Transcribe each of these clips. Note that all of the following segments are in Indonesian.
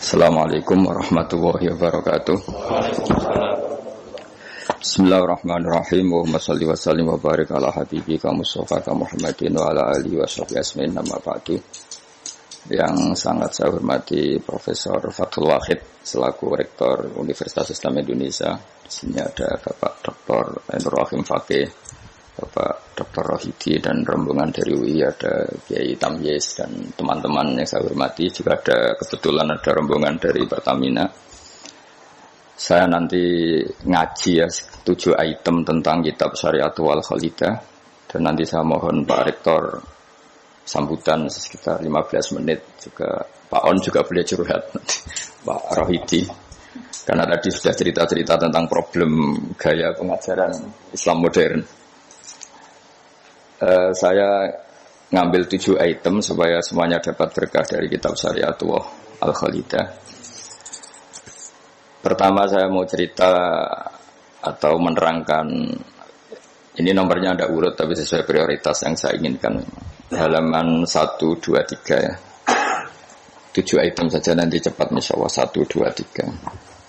Assalamualaikum warahmatullahi wabarakatuh. Bismillahirrahmanirrahim. Allahumma shalli wa sallim wa barik ala habibika Mustafa Muhammadin wa ala alihi wa sahbihi asma'in nama ba'du. Yang sangat saya hormati Profesor Fathul Wahid selaku Rektor Universitas Islam Indonesia. Di sini ada Bapak Dr. Ainur Rahim Fakih, Bapak Dr. Rohidi dan rombongan dari UI, ada Kiai Tamyiz dan teman-teman yang saya hormati. Juga ada kebetulan ada rombongan dari Pertamina. Saya nanti ngaji ya 7 item tentang kitab Syariatul Wal Khalidah, dan nanti saya mohon Pak Rektor sambutan sekitar 15 menit. Juga Pak On juga boleh curhat, Pak Rohidi, karena tadi sudah cerita-cerita tentang problem gaya pengajaran Islam modern. Saya ngambil 7 item supaya semuanya dapat berkah dari kitab Syariatul Al Khalidah. Pertama saya mau cerita atau menerangkan, ini nomornya ada urut tapi sesuai prioritas yang saya inginkan. Halaman 1, 2, 3 ya. 7 item saja nanti cepat insyaallah. 1, 2, 3.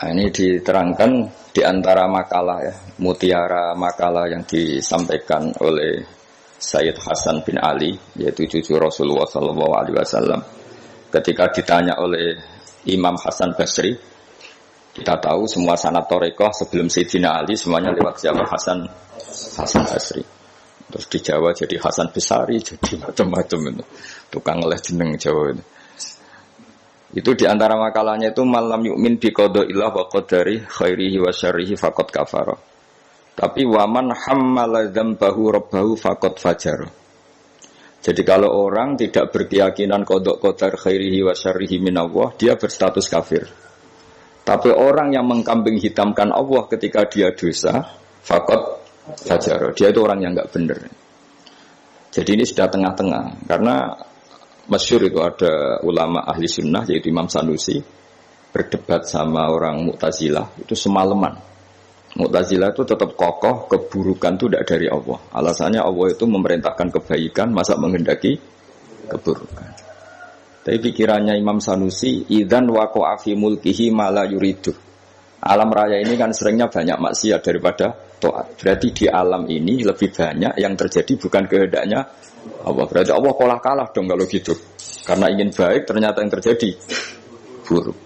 Nah, ini diterangkan di antara makalah ya, mutiara makalah yang disampaikan oleh Sayyid Hasan bin Ali, yaitu cucu Rasulullah SAW. Ketika ditanya oleh Imam Hasan Basri, kita tahu semua sanad thariqah sebelum Sayyidina Ali semuanya lewat siapa? Hasan Basri. Terus di Jawa jadi Hasan Besari, jadi macam-macam itu. Tukang oleh jeneng Jawa itu. Itu di antara makalahnya itu malam yu'min bi qadaillah wa qadari khairihi wa syarrihi faqad kafara. Tapi waman hammala dzambahu rabbahu faqad fajara. Jadi kalau orang tidak berkeyakinan qada qadar khairihi wa syarrihi minallah, dia berstatus kafir. Tapi orang yang mengkambing hitamkan Allah ketika dia dosa, faqad fajara. Dia itu orang yang enggak benar. Jadi ini sudah tengah-tengah, karena masyhur itu ada ulama ahli sunnah yaitu Imam Sanusi berdebat sama orang Mu'tazilah itu semalaman. Mu'tazilah itu tetap kokoh keburukan itu tidak dari Allah. Alasannya Allah itu memerintahkan kebaikan, masa menghendaki keburukan. Tapi pikirannya Imam Sanusi, idzan waqa'a fi mulkihi ma la yuridu. Alam raya ini kan seringnya banyak maksiat daripada taat. Berarti di alam ini lebih banyak yang terjadi bukan kehendaknya Allah. Berarti Allah kalah dong kalau gitu. Karena ingin baik ternyata yang terjadi buruk.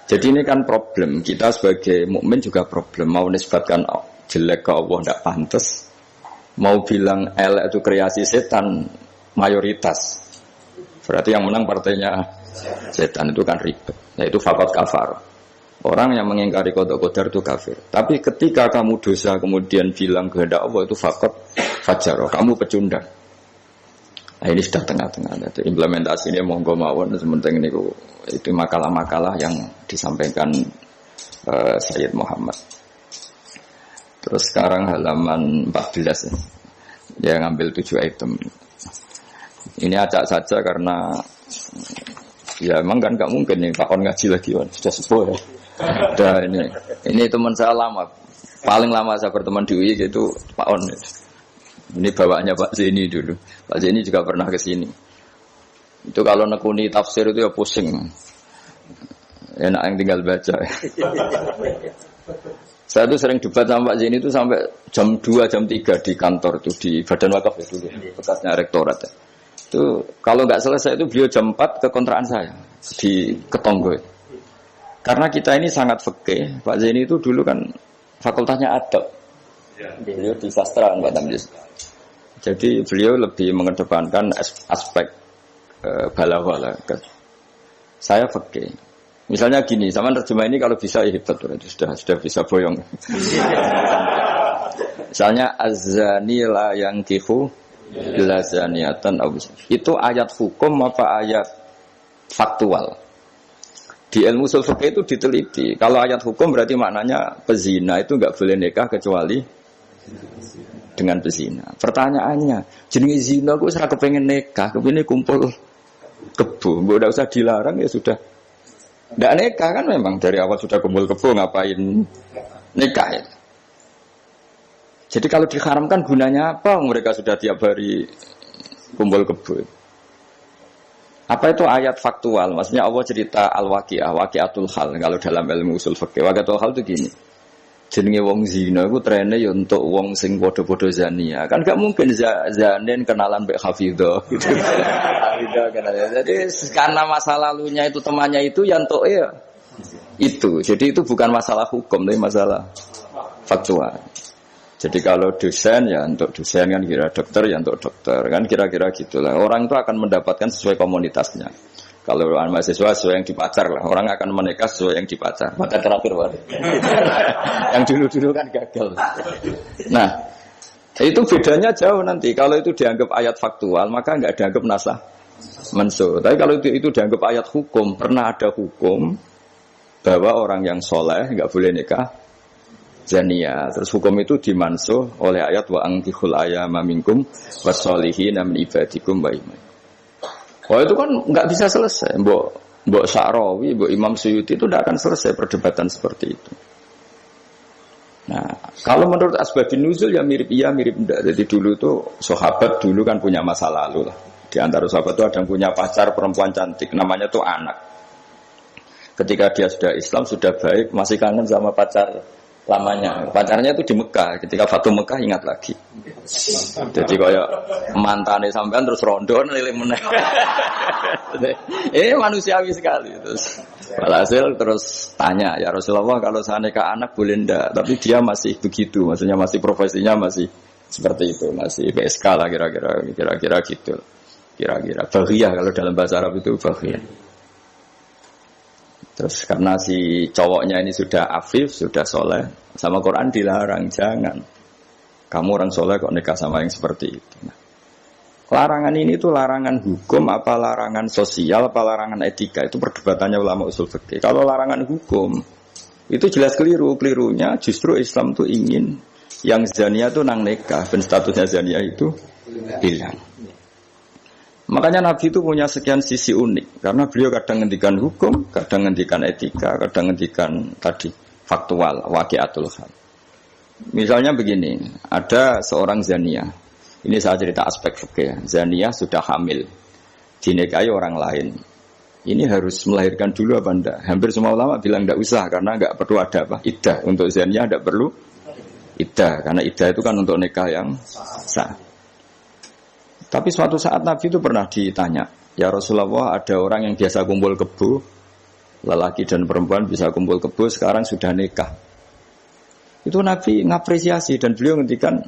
Jadi ini kan problem. Kita sebagai mukmin juga problem. Mau nisbatkan jelek ke Allah tidak pantas. Mau bilang elek itu kreasi setan mayoritas. Berarti yang menang partainya setan, itu kan ribet. Yaitu faqad kafar. Orang yang mengingkari qada qadar itu kafir. Tapi ketika kamu dosa kemudian bilang kehendak Allah itu faqad fajar, kamu pecundang. Nah ini sudah tengah-tengah. Itu implementasinya monggo mawon, sementing ini itu makalah-makalah yang disampaikan Sayyid Muhammad. Terus sekarang halaman 14 ya. Dia ngambil 7 item. Ini acak saja karena ya emang kan gak mungkin nih Pak On ngaji lagi kan, sudah sepuh ya. Nah, ini teman saya lama, paling lama saya berteman di UI itu Pak On. Ini bawaannya Pak Zeni dulu. Pak Zeni juga pernah ke sini. Itu kalau nekuni tafsir itu ya pusing. Enak yang tinggal baca. Saya tuh sering debat sama Pak Zeni itu sampai jam 2, jam 3 di kantor tuh di Badan Wakaf ya dulu, bekasnya rektorat ya. Itu kalau nggak selesai itu beliau jam 4 ke kontrakan saya di Ketonggo. Karena kita ini sangat fikih. Pak Zaini itu dulu kan fakultasnya adab. Beliau di sastra Pak Tamyiz. Jadi beliau lebih mengedepankan aspek balaghah. Saya fikih. Misalnya gini, sama terjemah ini kalau bisa ya hebat, sudah bisa boyong. Misalnya az-zani la yankihu illa zaniatan aw. Itu ayat hukum apa ayat faktual? Di ilmu ushul fikih itu diteliti. Kalau ayat hukum berarti maknanya pezina itu enggak boleh nikah kecuali dengan pezina. Pertanyaannya, jenenge zina kok ora kepengin nikah, kepengin kumpul kebo. Enggak usah dilarang ya sudah. Ndak nikah kan memang dari awal sudah kumpul kebo, ngapain nikah ya? Jadi kalau diharamkan gunanya apa? Mereka sudah tiap hari kumpul kebo. Apa itu ayat faktual? Maksudnya Allah cerita al-waqi'ah, waqi'atul hal. Kalau dalam ilmu usul fikih, waqi'atul hal itu gini. Jenenge wong zina iku trene ya untuk wong sing padha-padha zania. Kan gak mungkin zanen kenalan mbek hafidhah gitu. Hafidhah kenalan. Jadi karena masa lalunya itu temannya itu yang entuk ya itu. Jadi itu bukan masalah hukum, tapi masalah faktual. Jadi kalau dosen ya untuk dosen kan, kira dokter ya untuk dokter kan, kira-kira gitulah. Orang itu akan mendapatkan sesuai komunitasnya. Kalau mahasiswa sesuai yang dipacar lah, orang akan menikah sesuai yang dipacar. Pacar terakhir baru. Yang dulu-dulu kan gagal. Nah, itu bedanya jauh nanti. Kalau itu dianggap ayat faktual, maka nggak dianggap nasah mansuh. Tapi kalau itu dianggap ayat hukum, pernah ada hukum bahwa orang yang soleh nggak boleh nikah zania. Terus hukum itu dimansuh oleh ayat wa ankihul ayama minkum wasolihina min ibadikum wa imam. Oh itu kan nggak bisa selesai. Mbok Sa'rawi, Mbok Imam Suyuti itu tidak akan selesai perdebatan seperti itu. Nah, kalau menurut asbabun nuzul ya mirip iya mirip enggak. Jadi dulu itu sahabat dulu kan punya masa lalu lah. Di antara sahabat itu ada yang punya pacar perempuan cantik, namanya tuh Anak. Ketika dia sudah Islam, sudah baik, masih kangen sama pacar lamanya. Pacarnya itu di Mekah. Ketika Fatu Mekah ingat lagi. Jadi kayak mantane sampean terus rondo nilai meneh. Manusiawi sekali terus. Walhasil terus tanya, ya Rasulullah kalau saya nikah anak boleh ndak? Tapi dia masih begitu, maksudnya masih profesinya masih seperti itu, masih PSK lah kira-kira gitu. Kira-kira baghiyah kalau dalam bahasa Arab itu baghiyah. Terus karena si cowoknya ini sudah afif, sudah soleh, sama Quran dilarang, jangan. Kamu orang soleh kok nikah sama yang seperti itu. Nah, larangan ini tuh larangan hukum, apa larangan sosial, apa larangan etika. Itu perdebatannya ulama usul fikih. Kalau larangan hukum, itu jelas keliru. Kelirunya justru Islam tuh ingin yang zania tuh nang nikah, dan statusnya zania itu hilang. Makanya Nabi itu punya sekian sisi unik. Karena beliau kadang ngendikan hukum, kadang ngendikan etika, kadang ngendikan tadi faktual, waqi'atul hal. Misalnya begini, ada seorang zania. Ini saya cerita aspek fikih. Zania sudah hamil, dinikahi orang lain. Ini harus melahirkan dulu apa enggak? Hampir semua ulama bilang enggak usah, karena enggak perlu ada apa? Iddah. Untuk zania enggak perlu iddah, karena iddah itu kan untuk nikah yang sah. Tapi suatu saat Nabi itu pernah ditanya, ya Rasulullah, ada orang yang biasa kumpul kebo, lelaki dan perempuan bisa kumpul kebo, sekarang sudah nikah. Itu Nabi ngapresiasi dan beliau ngendikan,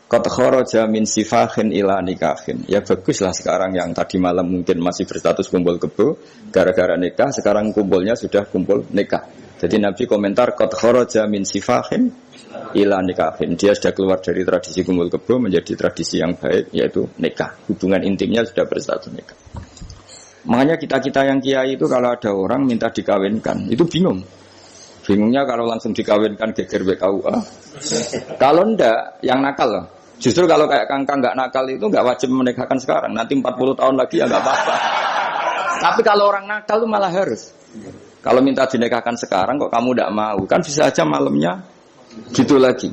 qad kharaja min sifahin ila nikahin. Ya baguslah sekarang yang tadi malam mungkin masih berstatus kumpul kebo, gara-gara nikah, sekarang kumpulnya sudah kumpul nikah. Jadi Nabi komentar, qad kharaja min sifahin ila nikahin. Dia sudah keluar dari tradisi kumpul kebo menjadi tradisi yang baik, yaitu nikah. Hubungan intimnya sudah berstatus nikah. Makanya kita-kita yang kiai itu kalau ada orang minta dikawinkan, itu bingung. Bingungnya kalau langsung dikawinkan geger BKUA. Kalau ndak, yang nakal loh. Justru kalau kayak kangkang nggak nakal itu nggak wajib menikahkan sekarang. Nanti 40 tahun lagi ya nggak apa-apa. Tapi kalau orang nakal itu malah harus. Kalau minta dinikahkan sekarang kok kamu nggak mau, kan bisa aja malamnya gitu lagi.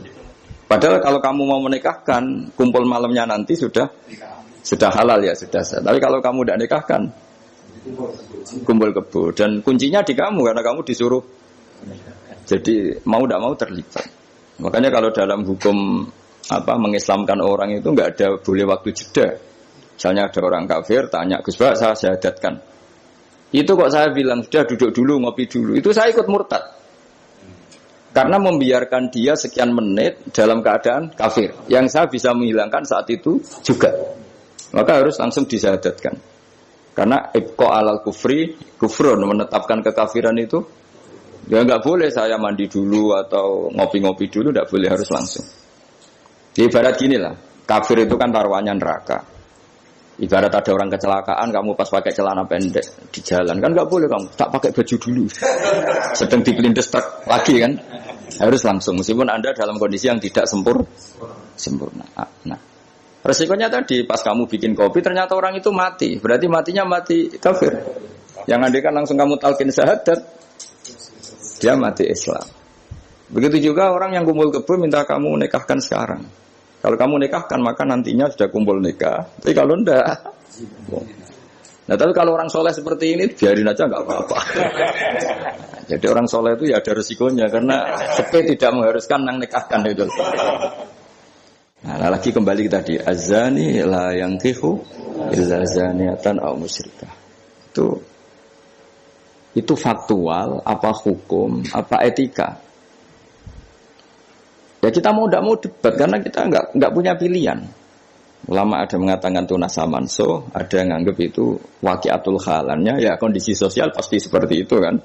Padahal kalau kamu mau menikahkan, kumpul malamnya nanti sudah halal ya, sudah sah. Tapi kalau kamu tidak nikahkan, kumpul kebo. Dan kuncinya di kamu, karena kamu disuruh. Jadi mau tidak mau terlibat. Makanya kalau dalam hukum mengislamkan orang itu nggak ada boleh waktu jeda. Misalnya ada orang kafir tanya, Gus Pak saya syahadatkan. Itu kok saya bilang sudah duduk dulu, ngopi dulu. Itu saya ikut murtad. Karena membiarkan dia sekian menit dalam keadaan kafir. Yang saya bisa menghilangkan saat itu juga. Maka harus langsung disyahadatkan. Karena ibqa alal kufri, kufrun, menetapkan kekafiran itu. Ya nggak boleh saya mandi dulu atau ngopi-ngopi dulu, nggak boleh, harus langsung. Ibarat gini lah, kafir itu kan taruhannya neraka. Ibarat ada orang kecelakaan, kamu pas pakai celana pendek di jalan, kan nggak boleh kamu tak pakai baju dulu. Sedang dipelindes truk lagi kan, harus langsung. Meskipun Anda dalam kondisi yang tidak sempurna. Nah, resikonya tadi pas kamu bikin kopi ternyata orang itu mati, berarti matinya mati kafir. Yang andai kan langsung kamu talqin syahadat, dia mati Islam. Begitu juga orang yang kumpul kebo minta kamu nikahkan sekarang. Kalau kamu nikahkan maka nantinya sudah kumpul nikah. Tapi kalau enggak, nah tapi kalau orang soleh seperti ini biarin aja nggak apa-apa. Jadi orang soleh itu ya ada resikonya karena sepe tidak mengharuskan nang nikahkan itu. Nah lagi kembali tadi azani la yankihu illa zaniatan aw musyrikah. Itu faktual, apa hukum, apa etika. Ya kita mau tidak mau debat karena kita nggak punya pilihan. Ulama ada mengatakan itu nasamanso, ada yang anggap itu waqiatul halannya, ya kondisi sosial pasti seperti itu kan.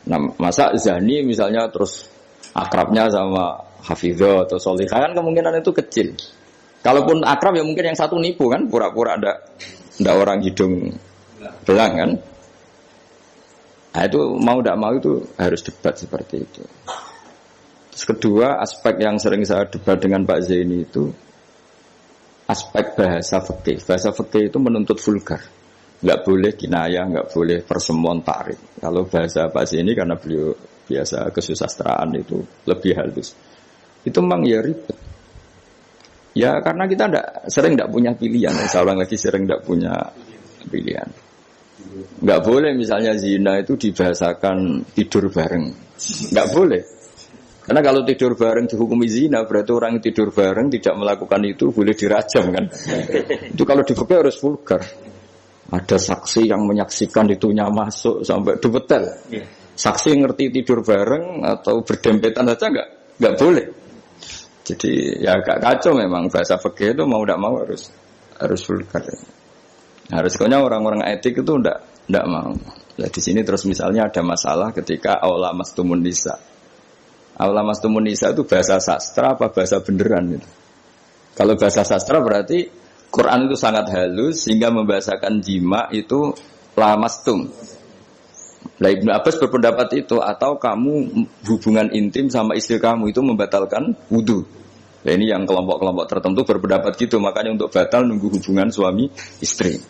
Nah, masa zani misalnya terus akrabnya sama hafidhah atau solihah kan kemungkinan itu kecil. Kalaupun akrab ya mungkin yang satu nipu kan, pura-pura ada orang hidung belang kan. Nah itu mau tidak mau itu harus debat seperti itu. Terus kedua aspek yang sering saya debat dengan Pak Zaini itu aspek bahasa fikih. Bahasa fikih itu menuntut vulgar. Enggak boleh kinayah, enggak boleh persemuan takrif. Kalau bahasa Pak Zaini karena beliau biasa kesusastraan itu lebih halus. Itu memang ya ribet. Ya karena kita sering enggak punya pilihan. Saya ulang lagi sering enggak punya pilihan. Enggak boleh misalnya zina itu dibahasakan tidur bareng. Enggak boleh. Karena kalau tidur bareng dihukumi zina, berarti orang yang tidur bareng tidak melakukan itu boleh dirajam kan. Itu kalau di fikih harus vulgar. Ada saksi yang menyaksikan itunya masuk sampai debetel. Saksi ngerti tidur bareng atau berdempetan saja enggak boleh. Jadi ya agak kacau memang bahasa fikih itu mau tidak mau harus vulgar. Harus kayaknya orang-orang etik itu enggak mau. Ya di sini terus misalnya ada masalah ketika aula mastumun nisa. Aula mastumun nisa itu bahasa sastra apa bahasa beneran itu? Kalau bahasa sastra berarti Quran itu sangat halus sehingga membahasakan jima itu lamastum. Nah, Ibnu Abbas berpendapat itu atau kamu hubungan intim sama istri kamu itu membatalkan wudu. Nah, ini yang kelompok-kelompok tertentu berpendapat gitu, makanya untuk batal nunggu hubungan suami istri.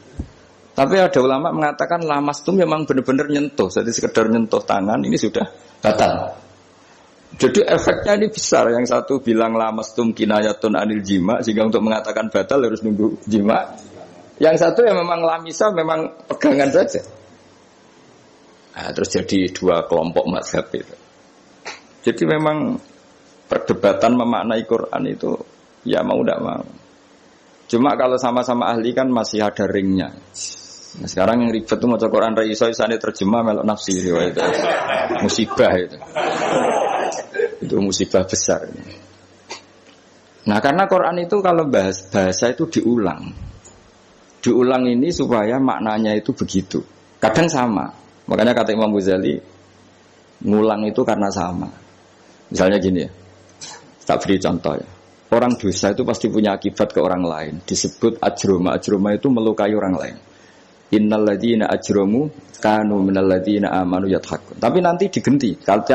Tapi ada ulama mengatakan lamastum memang benar-benar nyentuh, jadi sekedar nyentuh tangan ini sudah batal. Jadi efeknya ini besar. Yang satu bilang lamastum kinayatun anil jima, sehingga untuk mengatakan batal harus nunggu jima. Yang satu yang memang lamisa, memang pegangan saja. Nah, terus jadi dua kelompok mazhab itu. Jadi memang perdebatan memaknai Quran itu ya mau tidak mau. Cuma kalau sama-sama ahli kan masih ada ringnya. Nah, sekarang yang ribet itu maca Quran ra iso isane terjemah melok nafsi riwayat itu. Musibah itu. Itu musibah besar. Nah, karena Quran itu kalau bahasa itu diulang. Diulang ini supaya maknanya itu begitu. Kadang sama. Makanya kata Imam Ghazali ngulang itu karena sama. Misalnya gini ya. Tak beri contoh ya. Orang dosa itu pasti punya akibat ke orang lain. Disebut ajroma. Ajroma itu melukai orang lain. Innal ladzina ajromu kanu minal ladzina amanu yadhakun. Tapi nanti digenti. Kalau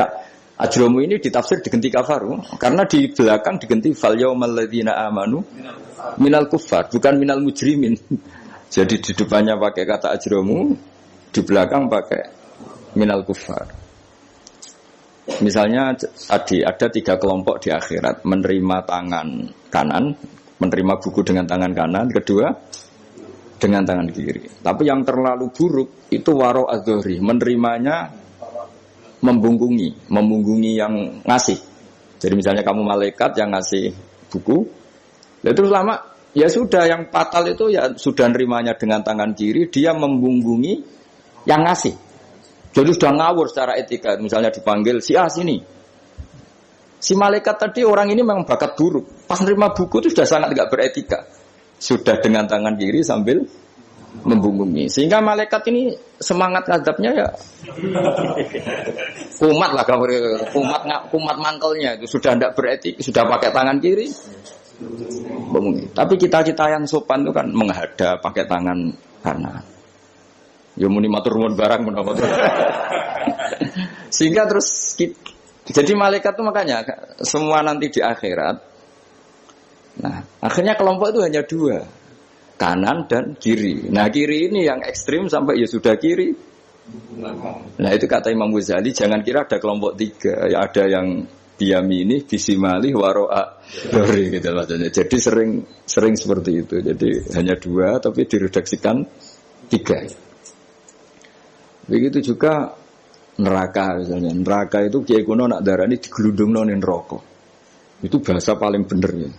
ajromu ini ditafsir digenti kafaru. Karena di belakang digenti fal yaumal ladzina amanu minal kuffar, bukan minal mujrimin. Jadi di depannya pakai kata ajromu, di belakang pakai minal kuffar. Misalnya tadi ada 3 kelompok di akhirat, menerima tangan kanan, menerima buku dengan tangan kanan, kedua dengan tangan kiri. Tapi yang terlalu buruk itu waro adzhri, menerimanya membungkungi yang ngasih. Jadi misalnya kamu malaikat yang ngasih buku, terus lama ya sudah, yang fatal itu ya sudah nerimanya dengan tangan kiri, dia membungkungi yang ngasih. Jadi sudah ngawur secara etika. Misalnya dipanggil si A sini. Si malaikat tadi orang ini memang bakat buruk. Pas nerima buku itu sudah sangat tidak beretika. Sudah dengan tangan kiri sambil membungkungi. Sehingga malaikat ini semangat ngadapnya ya kumat lah, kumat mangkelnya itu sudah tidak beretika, sudah pakai tangan kiri membungkungi. Tapi kita yang sopan itu kan menghadap pakai tangan kanan. Ya muni matur nuwun barang menapa. Sehingga terus jadi malaikat itu makanya semua nanti di akhirat. Nah, akhirnya kelompok itu hanya 2. Kanan dan kiri. Nah, kiri ini yang ekstrim sampai ya sudah kiri. Nah, itu kata Imam Ghazali, jangan kira ada kelompok 3. Ya ada yang biyamini bisimali waro'a dori gitu maksudnya. Jadi sering seperti itu. Jadi hanya 2 tapi diredaksikan 3. Begitu juga neraka misalnya. Neraka itu kiai kuno nak darani digelundungno ning neraka. Itu bahasa paling bener ya.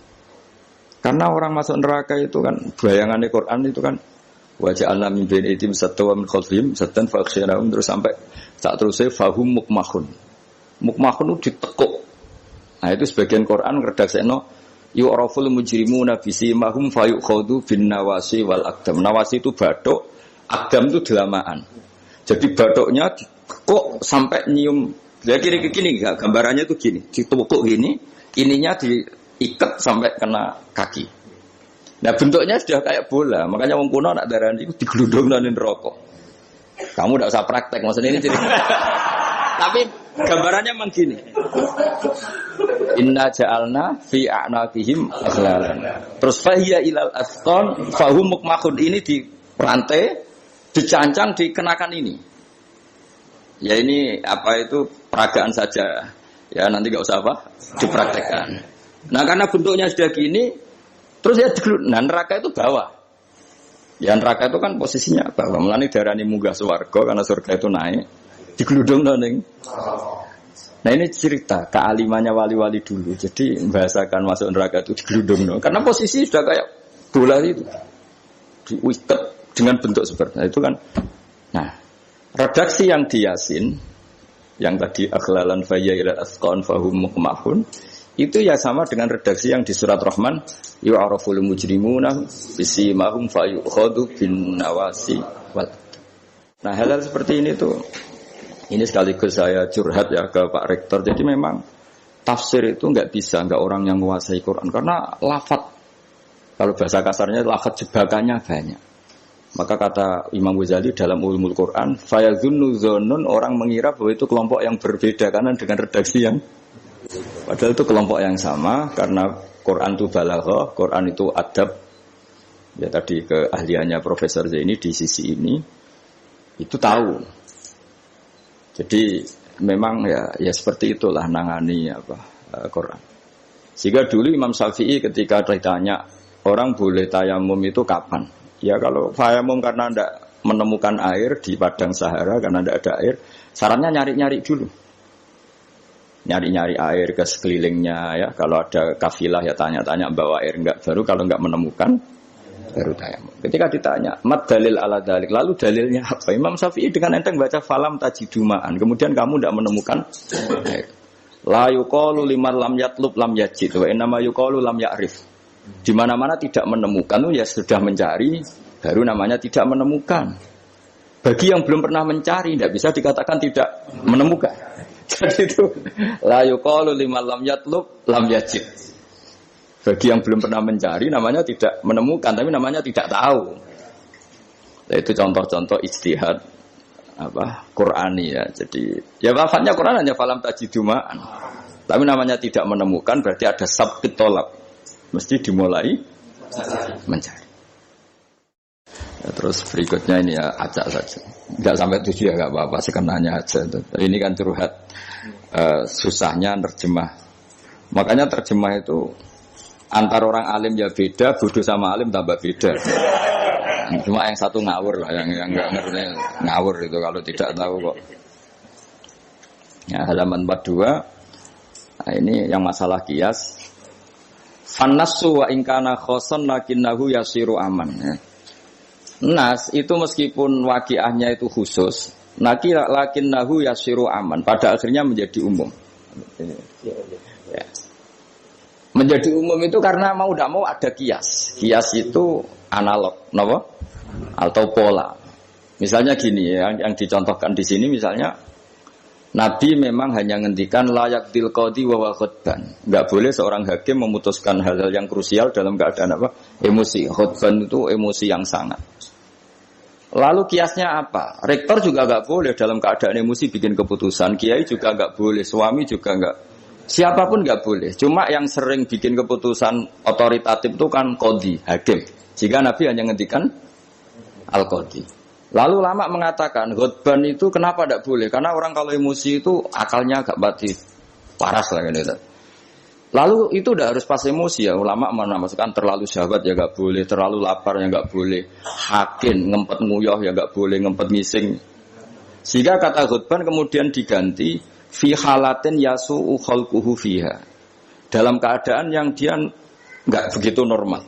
Karena orang masuk neraka itu kan bayangannya Quran itu kan waja'alna min baini aydihim saddan wa min khalfihim saddan fa aghshaynahum terus sampai tak terusé fahum mukmahun. Mukmahun itu ditekuk. Nah itu sebagian Quran ngredaksekno yu'raful mujrimuna bisimahum fayukhadhu bin nawasi wal aqdam. Nawasi itu bathuk, aqdam itu delamaan. Jadi bathuknya ditekuk sampai nyium. Jadi kiri-kiri gambarannya itu gini, ditekuk gini, ininya diikat sampai kena kaki. Nah bentuknya sudah kayak bola, makanya wong kuno nak darani itu diglundungno ning neraka. Kamu tidak usah praktek, maksudnya ini jadi. Tapi gambarannya memang gini. Inna ja'alna fi a'naqihim aghlalan. Terus fahiya ilal asqan fahum mukmahun, ini di rantai, dicancang, dikenakan ini. Ya ini apa itu peragaan saja. Ya nanti enggak usah apa dipraktekkan. Nah karena bentuknya sudah gini, terus ya nah neraka itu bawah. Ya neraka itu kan posisinya bawah. Mulane darani munggah swarga karena surga itu naik. Digludungno ning. Nah ini cerita kealimannya wali-wali dulu. Jadi membahasakan masuk neraka itu digludungno. Karena posisi sudah kayak bola itu. Diikat dengan bentuk seperti itu kan. Nah, redaksi yang di Yasin yang tadi aghlalan fayya ila asqan fahum mukmahun itu ya sama dengan redaksi yang di surat Rahman yu'araful mujrimuna bisimahum fayukhadhu bin nawasi wal. Nah hal-hal seperti ini tuh, ini sekaligus saya curhat ya ke Pak Rektor. Jadi memang tafsir itu nggak orang yang menguasai Quran karena lafadz, kalau bahasa kasarnya lafadz jebakannya banyak. Maka kata Imam Ghazali dalam Ulumul Quran, fayadhunnu dzannun, orang mengira bahwa itu kelompok yang berbeda karena dengan redaksi yang padahal itu kelompok yang sama karena Quran itu balaghah, Quran itu adab. Ya tadi keahliannya Profesor Zaini di sisi ini itu tahu. Jadi memang ya seperti itulah nangani Quran. Sehingga dulu Imam Syafi'i ketika ditanya orang boleh tayamum itu kapan? Ya kalau tayamum karena tidak menemukan air di padang Sahara karena tidak ada air, sarannya nyari-nyari dulu. Nyari-nyari air ke sekelilingnya ya. Kalau ada kafilah ya tanya-tanya bawa air enggak, baru kalau enggak menemukan baru tayamum. Ketika ditanya mat dalil ala dalik, lalu dalilnya apa? Imam Syafi'i dengan enteng baca falam tajidumaan, kemudian kamu tidak menemukan air. La yuqalu liman lam yatlub lam yajid wa innama yuqalu lam ya'rif. Di mana-mana tidak menemukan itu ya sudah mencari, baru namanya tidak menemukan. Bagi yang belum pernah mencari tidak bisa dikatakan tidak menemukan. Jadi itu la yuqalu liman lam yatlub lam yajid. Bagi yang belum pernah mencari namanya tidak menemukan, tapi namanya tidak tahu. Nah, itu contoh-contoh ijtihad Qur'ani ya. Jadi ya lafadznya Quran hanya falam tajiduma'an. Tapi namanya tidak menemukan berarti ada sabqit tolab. Mesti dimulai mencari. Ya, terus berikutnya ini ya acak saja. Enggak sampai 7 ya enggak apa-apa, sekenanya aja. Ini kan curhat susahnya terjemah. Makanya terjemah itu antar orang alim ya beda, bodoh sama alim tambah beda. Cuma yang satu ngawur lah, yang enggak ngerti ngawur itu kalau tidak tahu kok. Ya, halaman 42. Nah, ini yang masalah qiyas. Fannasu wa ingkana khoson lakinnahu yasiru aman. Nas itu meskipun waqiahnya itu khusus, lakinnahu yasiru aman. Pada akhirnya menjadi umum. Ya. Menjadi umum itu karena mau tidak mau ada kias. Kias itu analog, kenapa? Atau pola. Misalnya gini, yang dicontohkan di sini misalnya Nabi memang hanya ngendikan layak tilqadi wa khutban. Enggak boleh seorang hakim memutuskan hal-hal yang krusial dalam keadaan emosi. Khutban itu emosi yang sangat. Lalu kiasnya apa? Rektor juga enggak boleh dalam keadaan emosi bikin keputusan. Kiai juga enggak boleh, suami juga enggak. Siapapun enggak boleh. Cuma yang sering bikin keputusan otoritatif itu kan qadhi, hakim. Jika Nabi hanya ngendikan al-qadhi. Lalu lama mengatakan khutban itu kenapa tidak boleh? Karena orang kalau emosi itu akalnya agak batin. Paras lah gitu. Lalu itu udah harus pas emosi ya. Ulama mana masukkan terlalu syahwat ya nggak boleh, terlalu lapar ya nggak boleh, hakin ngempet nguyoh ya nggak boleh, ngempet ngising. Sehingga kata khutban kemudian diganti fi halatin yasu'u khalquhu fiha. Dalam keadaan yang dia nggak begitu normal.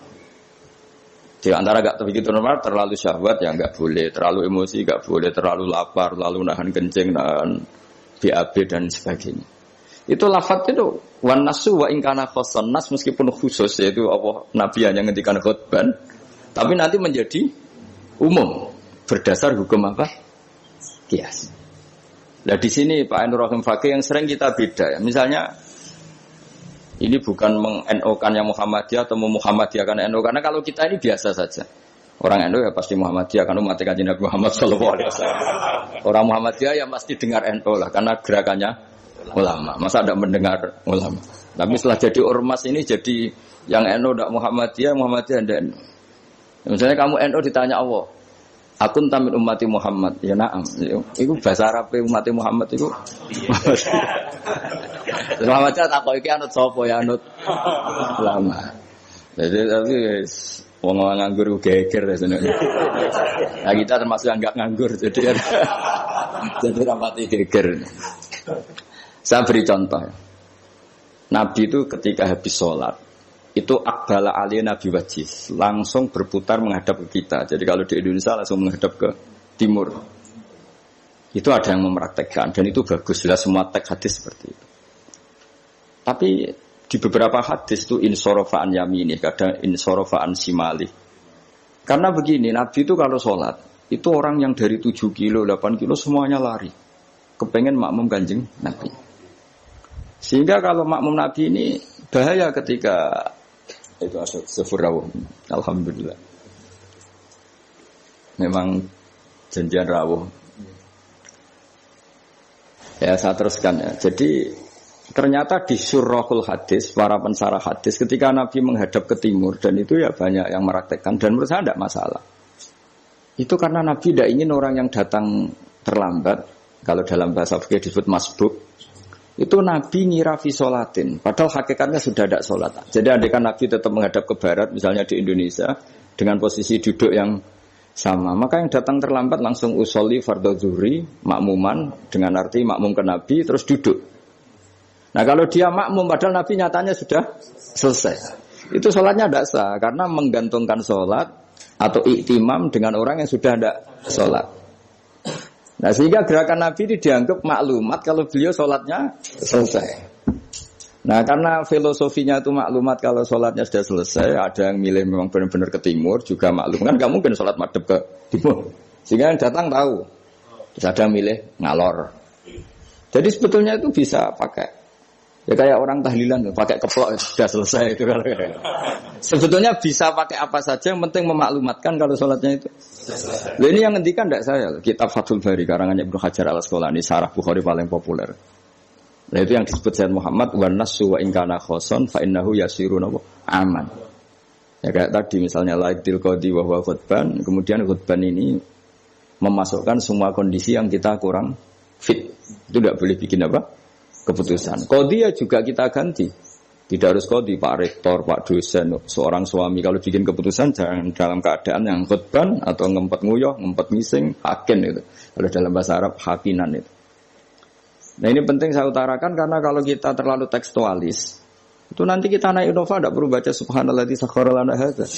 Di antara nggak begitu normal, terlalu syahwat ya nggak boleh, terlalu emosi nggak boleh, terlalu lapar, lalu nahan kencing, nahan BAB dan sebagainya. Itu lafaz itu wan nasu wa in kana khossan nas meskipun khusus yaitu Allah Nabi hanya ngendikan khutban tapi nanti menjadi umum berdasar hukum apa? Qiyas. Nah di sini Pak Ainur Rahim Fakih yang sering kita beda ya. Misalnya ini bukan meng-NO-kan yang Muhammadiyah atau Muhammadiyahkan NO karena kalau kita ini biasa saja. Orang NO ya pasti Muhammadiyah kan umat Kanjeng Nabi Muhammad sallallahu alaihi wasallam. Orang Muhammadiyah ya pasti dengar NO lah karena gerakannya ulama, masa tidak mendengar ulama. Tapi setelah jadi ormas ini jadi yang NU tidak Muhammadiyah, Muhammadiyah tidak NU. Misalnya kamu NU ditanya Allah, akun tamin ummati Muhammad, ya naam. Itu bahasa Arab ummati Muhammad itu. Muhammadiyah tak kau iki anut sopo ya anut ulama. Jadi tapi wong nganggur geger sebenarnya. Nah kita termasuk yang enggak nganggur, jadi rapati geger. Saya beri contoh. Nabi itu ketika habis sholat, itu akbala ali Nabi wajis, langsung berputar menghadap ke kita. Jadi kalau di Indonesia langsung menghadap ke timur. Itu ada yang mempraktekkan dan itu bagus. Jelas semua teks hadis seperti itu. Tapi di beberapa hadis itu insorofaan yamini, kadang insorofaan simali. Karena begini, Nabi itu kalau sholat, itu orang yang dari 7 kilo, 8 kilo semuanya lari. Kepengen makmum Kanjeng Nabi. Sehingga kalau makmum Nabi ini bahaya ketika itu sefur. Alhamdulillah. Memang janjian rawuh. Ya saya teruskan ya. Jadi ternyata di surahul hadis, para pensarah hadis ketika Nabi menghadap ke timur dan itu ya banyak yang meraktekkan dan menurut saya tidak masalah. Itu karena Nabi tidak ingin orang yang datang terlambat, kalau dalam bahasa fikih disebut masbuk. Itu Nabi ngira fi sholatin, padahal hakikatnya sudah tidak sholat. Jadi andaikan Nabi tetap menghadap ke barat, misalnya di Indonesia, dengan posisi duduk yang sama, maka yang datang terlambat langsung usolli fardhu zuhri, makmuman, dengan arti makmum ke Nabi, terus duduk. Nah kalau dia makmum, padahal Nabi nyatanya sudah selesai. Itu sholatnya tidak sah, karena menggantungkan sholat atau iktimam dengan orang yang sudah tidak sholat. Nah sehingga gerakan Nabi ini dianggap maklumat kalau beliau sholatnya selesai. Nah karena filosofinya itu maklumat kalau sholatnya sudah selesai, ada yang milih memang benar-benar ke timur juga maklum kan, gak mungkin sholat madhab ke timur. Sehingga yang datang tahu. Terus ada yang milih ngalor. Jadi sebetulnya itu bisa pakai. Ya kayak orang tahlilan pakai keplok sudah selesai itu kalau sebetulnya bisa pakai apa saja, yang penting memaklumatkan kalau sholatnya itu. Nah, ini yang ngendikan tidak saya, kitab Fathul Bari karangannya Ibnu Hajar Al-Asqalani, Syarah Bukhari paling populer. Nah itu yang disebut Sayyid Muhammad wan nasu wa in kana khoson fa innahu yasirun aman. Ya kayak tadi misalnya laiktil qadi wa huwa khutban, kemudian khutban ini memasukkan semua kondisi yang kita kurang fit. Itu tidak boleh bikin apa? Keputusan. Qadhi ya juga kita ganti. Tidak harus qadhi, Pak Rektor, Pak dosen, seorang suami kalau bikin keputusan jangan dalam keadaan yang khutban atau ngempet nguyuh, ngempet ngising, hakin itu. Kalau dalam bahasa Arab hakinan itu. Nah ini penting saya utarakan karena kalau kita terlalu tekstualis, itu nanti kita naik Innova tidak perlu baca subhanalladzi sakhkhara lana hadza.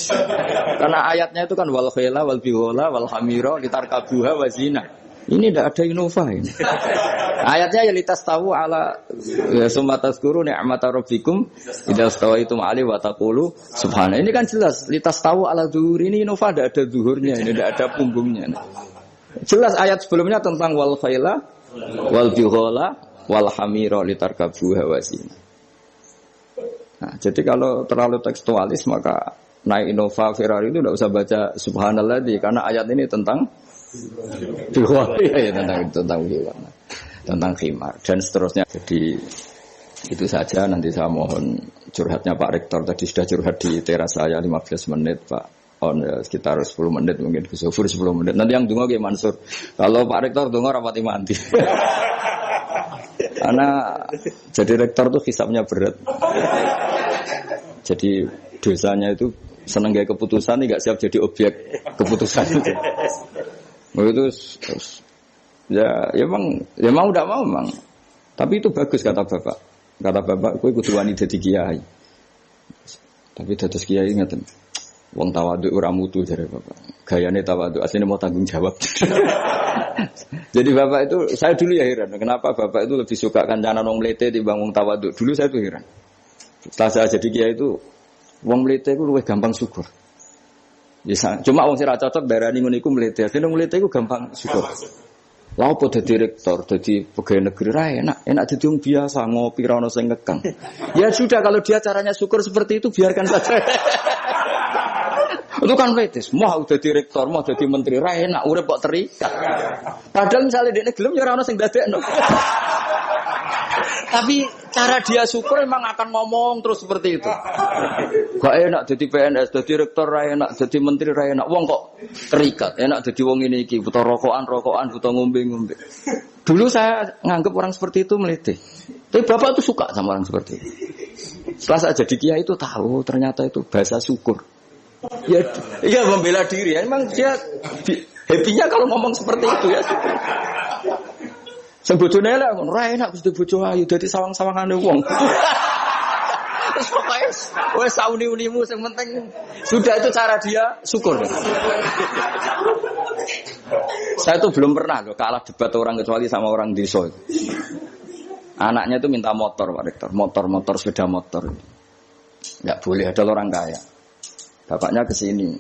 Karena ayatnya itu kan wal khayla wal bighala wal hamira litarkabuha wa zina. Ini tidak ada Innova ini. Ayatnya ya litas tahu ala ya sumatas guru ni'mata rabbikum idza stawaitum alaihi wa taqulu subhana. Ini kan jelas litas tahu ala zuhur, ini Innova tidak ada zuhurnya, ini tidak ada punggungnya. Jelas ayat sebelumnya tentang wal khayla wal bighala wal hamira litarkabuha wa zina. Nah, jadi kalau terlalu tekstualis maka naik Innova Ferrari itu tidak usah baca subhanalladzi karena ayat ini tentang ya, tentang hewan, tentang khimar dan seterusnya. Jadi itu saja, nanti saya mohon curhatnya Pak Rektor. Tadi sudah curhat di teras saya 15 menit Pak, ya, sekitar 10 menit mungkin ke Sufur 10 menit. Nanti yang dungo kayak Mansur. Kalau Pak Rektor dungo rapati mandi. Karena jadi rektor tuh hisapnya berat. Jadi dosanya itu seneng gaya keputusan, nggak siap jadi objek keputusan itu. Itu ya mau udah mau memang. Tapi itu bagus kata bapak. Kata bapak, kowe kudu wani dadi kiai. Tapi dados kiai ngeten. Wong tawadhu ora mutu jare bapak. Gayane tawadhu asline mau tanggung jawab. Jadi bapak itu saya dulu ya heran. Kenapa bapak itu lebih suka kancanan wong mlete timbang wong tawadhu. Dulu saya tuh heran. Setelah saya jadi kiai itu wong mlete iku luwih gampang syukur. Cuma wong sing ra cocok darani ngono iku mlete. Asline mlete iku gampang syukur. Lah apa dadi rektor, dadi pegawai negeri ra enak dadi wong biasa ngopi ra ono sing ngekang. Ya sudah kalau dia caranya syukur seperti itu biarkan saja. Itu kan fetis, mau jadi rektor, mau jadi menteri, ra enak, urip kok terikat. Padahal misalnya dia gelem ya ora ono sing dadekno. Tapi cara dia syukur memang akan ngomong terus seperti itu. Gak enak jadi PNS, jadi rektor ra enak, jadi menteri ra enak. Wong kok terikat, enak jadi wong ini iki, butuh rokokan, butuh ngombe. Dulu saya nganggap orang seperti itu melitih. Tapi bapak tuh suka sama orang seperti itu. Setelah saya jadi kiai itu tahu ternyata itu bahasa syukur. Ya membela diri. Emang dia happy-nya kalau ngomong seperti itu ya. Sing bojone elek ngono, ra enak Gusti bojo ayu dadi sawang-sawangane wong. Terus pokoke wis sauni-unimu sing penting sudah itu cara dia syukur. Saya tuh belum pernah loh kalah debat orang kecuali sama orang desa. Anaknya itu minta motor Pak Rektor, motor sepeda motor. Enggak boleh ada orang kaya. Bapaknya ke sini.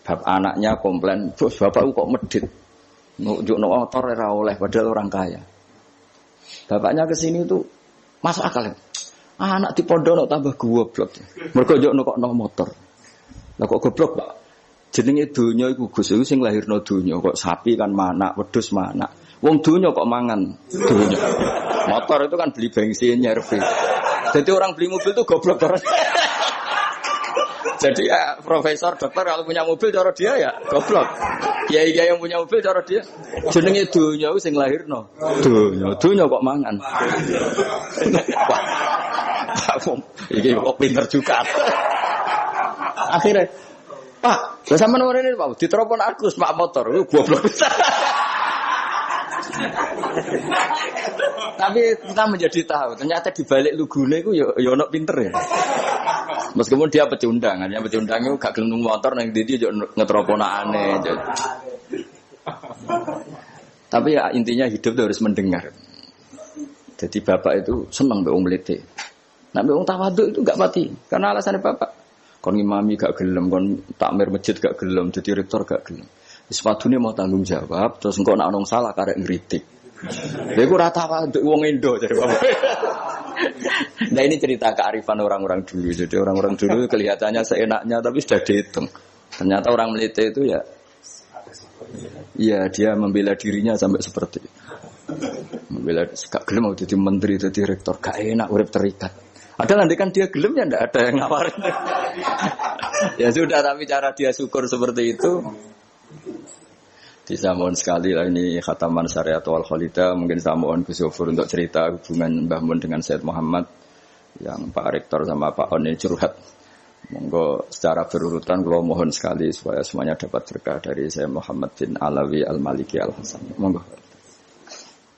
Anaknya komplain, "Bos, bapakku kok medit. Nunjukno motor ora oleh padahal orang kaya." Bapaknya ke sini itu masuk akal. Anak di pondok tambah goblok. Mergo njuk nukokno motor. Lah kok goblok, Pak? Jenenge donya iku Gus iku sing lahirno donya. Kok sapi kan manak, wedhus manak. Wong donya kok mangan donya. Motor itu kan beli bensin nyervis. Jadi orang beli mobil itu goblok terus. Jadi ya profesor, dokter kalau punya mobil cara dia ya goblok. Kiai-kiai yang punya mobil cara dia jenenge donya sing lahirno. Donya kok mangan. Wah. Iki kok pinter juga. Akhirnya, Pak, lah sampean ngene Pak, diteropon Agus Pak motor, goblok. Tapi kita menjadi tahu, ternyata di balik lugune iku ya ono pinter ya. Meskipun dia pecundang, hanya pecundang itu gak gelem motor nang ndi yo ngetroponane. Tapi ya intinya hidup itu harus mendengar. Jadi bapak itu senang mbek wong mlete. Nek wong tawadhu itu gak mati, karena alasannya bapak. Kon ngimami gak gelem, kon takmir masjid gak gelem, jadi rektor gak gelem. Sepatune mau tanggung jawab, terus engko nek ono salah karek ngritik. Lha iku ora tawadhu wong Indo jare bapak. Nah ini cerita kearifan orang-orang dulu. Jadi orang-orang dulu kelihatannya seenaknya tapi sudah dihitung. Ternyata orang Melite itu ya dia membela dirinya sampai seperti itu. Membela gak gelem mau jadi menteri, jadi rektor, gak enak urip terikat. Ada nanti kan dia gelem ya ndak ada yang ngawarin. Ya sudah, tapi cara dia syukur seperti itu. Bisa mohon sekali lah ini khataman syariat wal khalida. Mungkin saya mohon Gus Yofur untuk cerita hubungan Mbah Mun dengan Said Muhammad yang Pak Rektor sama Pak On ini curhat. Monggo secara berurutan kalau mohon sekali supaya semuanya dapat berkah dari Said Muhammad bin Alawi Al-Maliki Al-Hasan. Monggo.